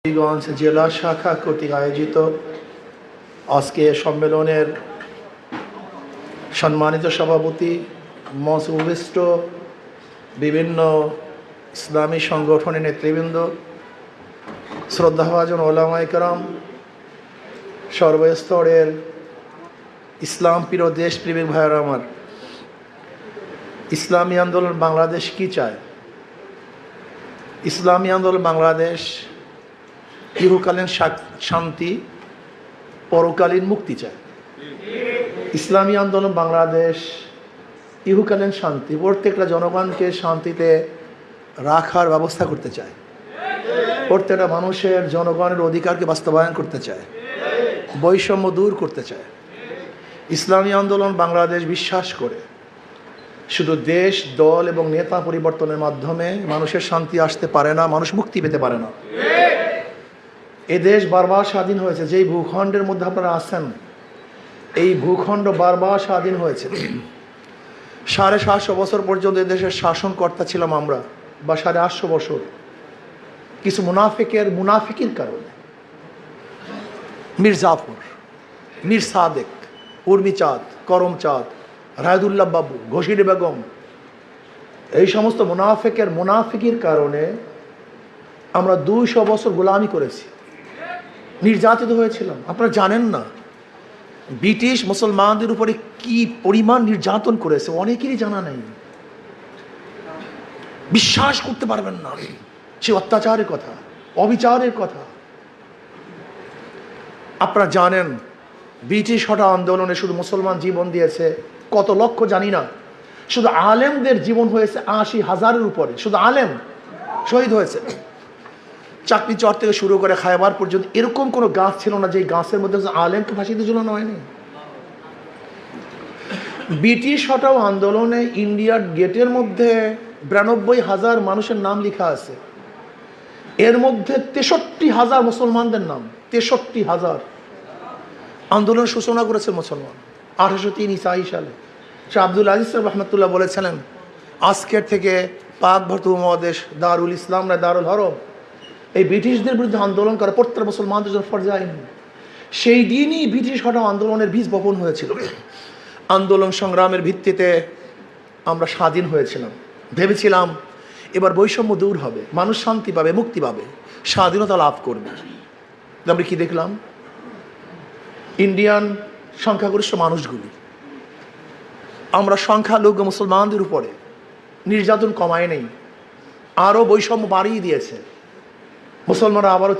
হবিগঞ্জ জেলা শাখা কর্তৃক আয়োজিত আজকে সম্মেলনের সম্মানিত সভাপতি, মঞ্চে উপবিষ্ট বিভিন্ন ইসলামী সংগঠনের নেতৃবৃন্দ, শ্রদ্ধাভাজন ওলামায়ে কেরাম, সর্বস্তরের ইসলাম প্রিয় দেশপ্রেমিক ভাইয়েরা আমার, ইসলামী আন্দোলন বাংলাদেশ কি চায়? ইসলামী আন্দোলন বাংলাদেশ ইহকালীন শান্তি, পরকালীন মুক্তি চায়। ইসলামী আন্দোলন বাংলাদেশ ইহকালীন শান্তি, প্রত্যেকটা জনগণকে শান্তিতে রাখার ব্যবস্থা করতে চায়, প্রত্যেকটা মানুষের জনগণের অধিকারকে বাস্তবায়ন করতে চায়, বৈষম্য দূর করতে চায়। ইসলামী আন্দোলন বাংলাদেশ বিশ্বাস করে শুধু দেশ, দল এবং নেতা পরিবর্তনের মাধ্যমে মানুষের শান্তি আসতে পারে না, মানুষ মুক্তি পেতে পারে না। এ দেশ বারবার স্বাধীন হয়েছে, যেই ভূখণ্ডের মধ্যে আপনারা আছেন, এই ভূখণ্ড বারবার স্বাধীন হয়েছে। 750 বছর পর্যন্ত এ দেশের শাসনকর্তা ছিলাম আমরা, বা 850 বছর। কিছু মুনাফিকের কারণে মীর জাফর, মীর সাদেক, উর্মিচাঁদ, করমচাঁদ, রায়দুল্লাহ বাবু, ঘোষিরি বেগম, এই সমস্ত মুনাফিকের কারণে আমরা 200 বছর গোলামি করেছি, নির্যাতিত হয়েছিলাম। আপনারা জানেন না ব্রিটিশ মুসলমানদের উপরে কি পরিমাণ নির্যাতন করেছে, অনেকেরই জানা নেই, বিশ্বাস করতে পারবেন না সে অত্যাচারের কথা, অবিচারের কথা। আপনারা জানেন ব্রিটিশ হটা আন্দোলনে শুধু মুসলমান জীবন দিয়েছে কত লক্ষ জানি না, শুধু আলেমদের জীবন হয়েছে 80,000-এর উপরে, শুধু আলেম শহীদ হয়েছে। চাকরি চর থেকে শুরু করে খায়বার পর্যন্ত এরকম কোনো গাছ ছিল না যে গাছের মধ্যে আলেমকে ফাঁসিতে ঝুলানো হয়নি। ব্রিটিশ হটাও আন্দোলনে ইন্ডিয়ার গেটের মধ্যে 92,000 মানুষের নাম লেখা আছে, এর মধ্যে 63,000 মুসলমানদের নাম। 63,000 আন্দোলনের সূচনা করেছে মুসলমান 1803 সালে। সে আব্দুল আজিজ সাহেব রহমতুল্লাহ বলেছিলেন, আজকের থেকে পাক ভারত উপমহাদেশ দারুল ইসলাম না দারুল হরম, এই ব্রিটিশদের বিরুদ্ধে আন্দোলন করা প্রত্যেক মুসলমানদের জন্য ফরজ আইন। সেই দিনই ব্রিটিশ হটাও আন্দোলনের বীজ বপন হয়েছিল। আন্দোলন সংগ্রামের ভিত্তিতে আমরা স্বাধীন হয়েছিলাম, ভেবেছিলাম এবার বৈষম্য দূর হবে, মানুষ শান্তি পাবে, মুক্তি পাবে, স্বাধীনতা লাভ করবে। আমরা কি দেখলাম? ইন্ডিয়ান সংখ্যাগরিষ্ঠ মানুষগুলি, আমরা সংখ্যালঘু মুসলমানদের উপরে নির্যাতন কমায় নেই, আরও বৈষম্য বাড়িয়ে দিয়েছে। মুসলমানরা আবারও